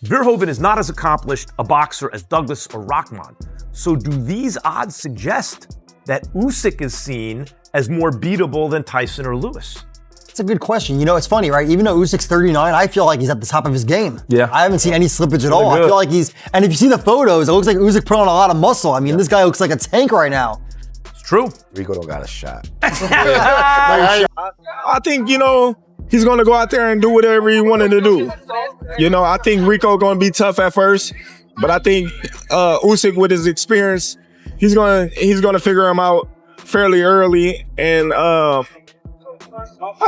Verhoeven is not as accomplished a boxer as Douglas or Rahman. So do these odds suggest that Usyk is seen as more beatable than Tyson or Lewis? It's a good question. You know, it's funny, right? Even though Usyk's 39, I feel like he's at the top of his game. Yeah. I haven't seen any slippage at all. I feel like and if you see the photos, it looks like Usyk put on a lot of muscle. I mean, this guy looks like a tank right now. It's true. Rico don't got a shot. I think, you know, he's going to go out there and do whatever he wanted to do. You know, I think Rico going to be tough at first, but I think Usyk with his experience, he's going to figure him out fairly early, and I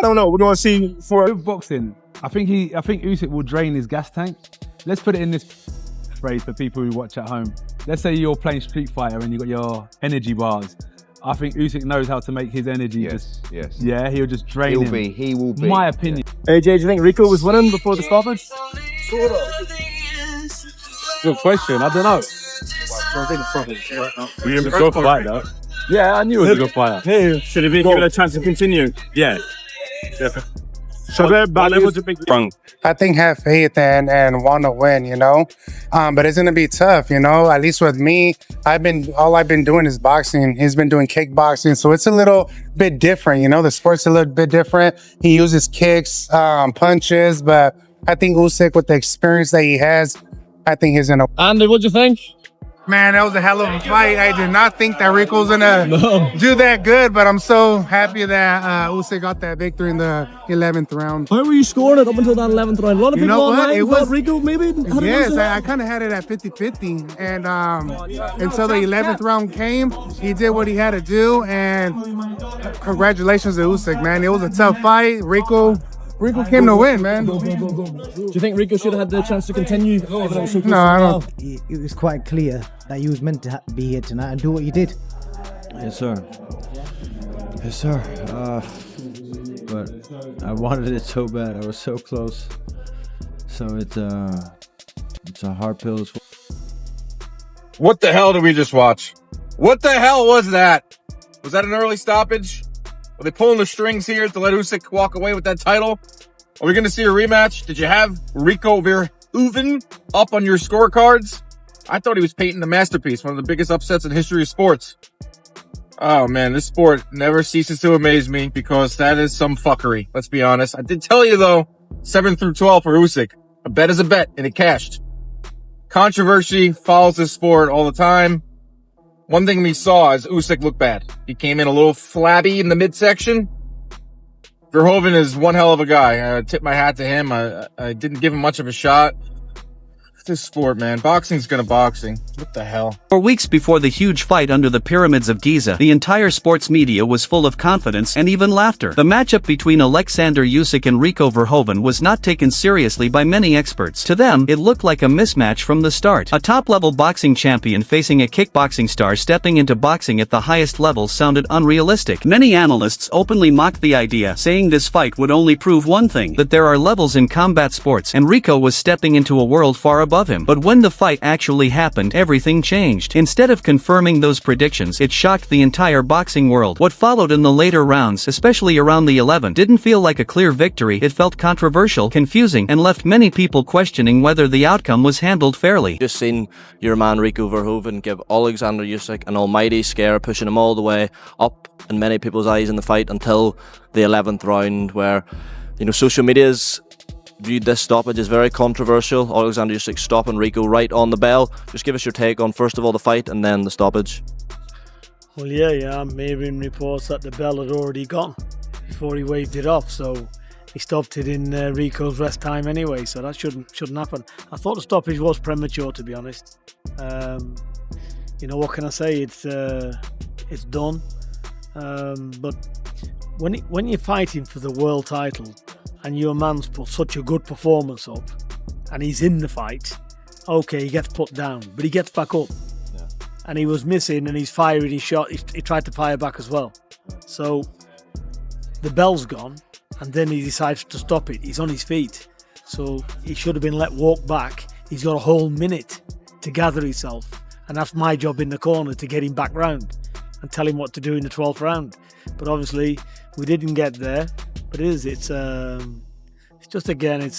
don't know. We're going to see for boxing. I think Usyk will drain his gas tank. Let's put it in this phrase for people who watch at home. Let's say you're playing Street Fighter and you got your energy bars. I think Usyk knows how to make his energy yeah, he'll just drain him. He will be. My opinion. Hey Jay, do you think Rico was winning before the stoppage? Good question. I don't know. He was a good fighter. Yeah, I knew he was a good fighter. Hey, should he be given a chance to continue? Yeah. so that was a big wrong. I think have faith and want to win, you know. But it's gonna be tough, you know. At least with me, all I've been doing is boxing. He's been doing kickboxing, so it's a little bit different, you know. The sport's a little bit different. He uses kicks, punches, but I think Usyk, with the experience that he has, I think he's gonna. Andy, what'd you think? Man, that was a hell of a fight. I did not think that Rico's gonna do that good, but I'm so happy that Usyk got that victory in the 11th round. How were you scoring it up until that 11th round? A lot of people online thought Rico maybe. Yes, I kind of had it at 50-50, and until the 11th round came, he did what he had to do, and congratulations to Usyk, man. It was a tough fight. Rico came to win, man. Do you think Rico should have had the chance to continue? No, I don't. It was quite clear that you was meant to be here tonight and do what you did. Yes, sir. Yes, sir. But I wanted it so bad. I was so close. So it's a hard pill to swallow. What the hell did we just watch? What the hell was that? Was that an early stoppage? Are they pulling the strings here to let Usyk walk away with that title? Are we going to see a rematch? Did you have Rico Verhoeven up on your scorecards? I thought he was painting a masterpiece, one of the biggest upsets in history of sports. Oh man, this sport never ceases to amaze me because that is some fuckery. Let's be honest. I did tell you though, 7 through 12 for Usyk. A bet is a bet and it cashed. Controversy follows this sport all the time. One thing we saw is Usyk looked bad. He came in a little flabby in the midsection. Verhoeven is one hell of a guy. I tip my hat to him. I didn't give him much of a shot. This sport, man. Boxing's gonna boxing. What the hell? For weeks before the huge fight under the pyramids of Giza, the entire sports media was full of confidence and even laughter. The matchup between Oleksandr Usyk and Rico Verhoeven was not taken seriously by many experts. To them, it looked like a mismatch from the start. A top-level boxing champion facing a kickboxing star stepping into boxing at the highest level sounded unrealistic. Many analysts openly mocked the idea, saying this fight would only prove one thing, that there are levels in combat sports, and Rico was stepping into a world far above him. But when the fight actually happened, everything changed. Instead of confirming those predictions, it shocked the entire boxing world. What followed in the later rounds, especially around the 11th, didn't feel like a clear victory. It felt controversial, confusing, and left many people questioning whether the outcome was handled fairly. Just seen your man Rico Verhoeven give Oleksandr Usyk an almighty scare, pushing him all the way up in many people's eyes in the fight until the 11th round, where, you know, social media's viewed this stoppage as very controversial. Oleksandr Usyk stopping Rico right on the bell. Just give us your take on, first of all, the fight and then the stoppage. Well, yeah, I'm hearing reports that the bell had already gone before he waved it off, so he stopped it in Rico's rest time anyway, so that shouldn't happen. I thought the stoppage was premature, to be honest. You know, what can I say? It's done. But when you're fighting for the world title, and your man's put such a good performance up, and he's in the fight, okay, he gets put down, but he gets back up. Yeah. And he was missing, and he's firing his shot. He tried to fire back as well. Yeah. So the bell's gone, and then he decides to stop it. He's on his feet, so he should have been let walk back. He's got a whole minute to gather himself, and that's my job in the corner, to get him back round and tell him what to do in the 12th round. But obviously we didn't get there. But it's just, again, it's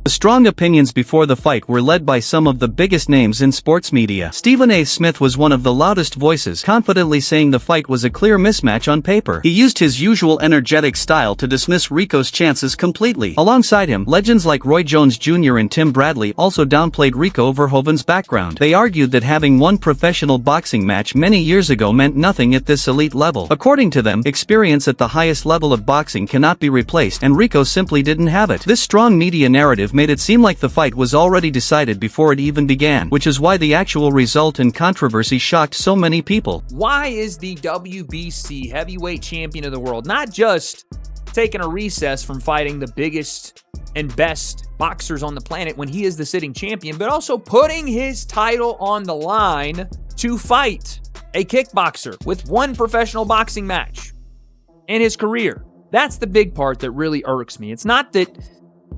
The strong opinions before the fight were led by some of the biggest names in sports media. Stephen A. Smith was one of the loudest voices, confidently saying the fight was a clear mismatch on paper. He used his usual energetic style to dismiss Rico's chances completely. Alongside him, legends like Roy Jones Jr. and Tim Bradley also downplayed Rico Verhoeven's background. They argued that having won professional boxing match many years ago meant nothing at this elite level. According to them, experience at the highest level of boxing cannot be replaced, and Rico simply didn't have it. This strong media narrative made it seem like the fight was already decided before it even began, which is why the actual result and controversy shocked so many people. Why is the WBC heavyweight champion of the world not just taking a recess from fighting the biggest and best boxers on the planet when he is the sitting champion, but also putting his title on the line to fight a kickboxer with one professional boxing match in his career? That's the big part that really irks me. It's not that,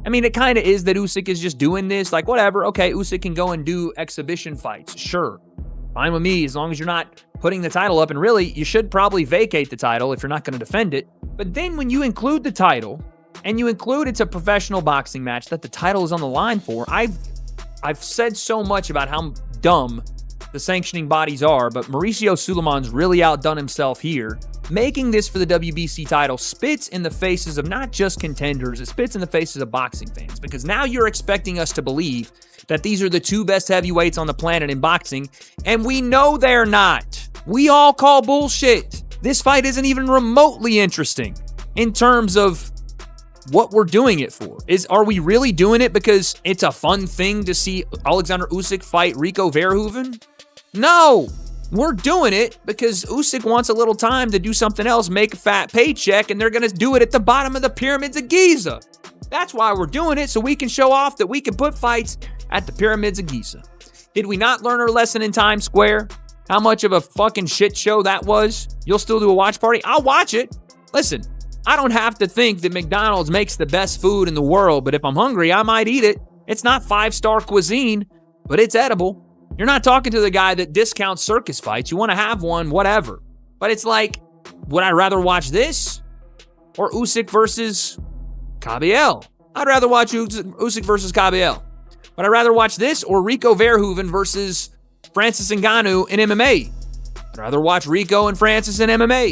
I mean, it kind of is that Usyk is just doing this, like, whatever, okay, Usyk can go and do exhibition fights, sure. Fine with me, as long as you're not putting the title up, and really, you should probably vacate the title if you're not going to defend it. But then when you include the title, and you include it's a professional boxing match that the title is on the line for, I've said so much about how dumb the sanctioning bodies are, but Mauricio Sulaiman's really outdone himself here. Making this for the WBC title spits in the faces of not just contenders, it spits in the faces of boxing fans, because now you're expecting us to believe that these are the two best heavyweights on the planet in boxing, and we know they're not. We all call bullshit. This fight isn't even remotely interesting in terms of what we're doing it for. Are we really doing it because it's a fun thing to see Oleksandr Usyk fight Rico Verhoeven? No! We're doing it because Usyk wants a little time to do something else, make a fat paycheck, and they're going to do it at the bottom of the pyramids of Giza. That's why we're doing it, so we can show off that we can put fights at the pyramids of Giza. Did we not learn our lesson in Times Square? How much of a fucking shit show that was? You'll still do a watch party? I'll watch it. Listen, I don't have to think that McDonald's makes the best food in the world, but if I'm hungry, I might eat it. It's not 5-star cuisine, but it's edible. You're not talking to the guy that discounts circus fights. You want to have one, whatever. But it's like, would I rather watch this or Usyk versus Kabiel? I'd rather watch Usyk versus Kabiel. But I'd rather watch this or Rico Verhoeven versus Francis Ngannou in MMA. I'd rather watch Rico and Francis in MMA.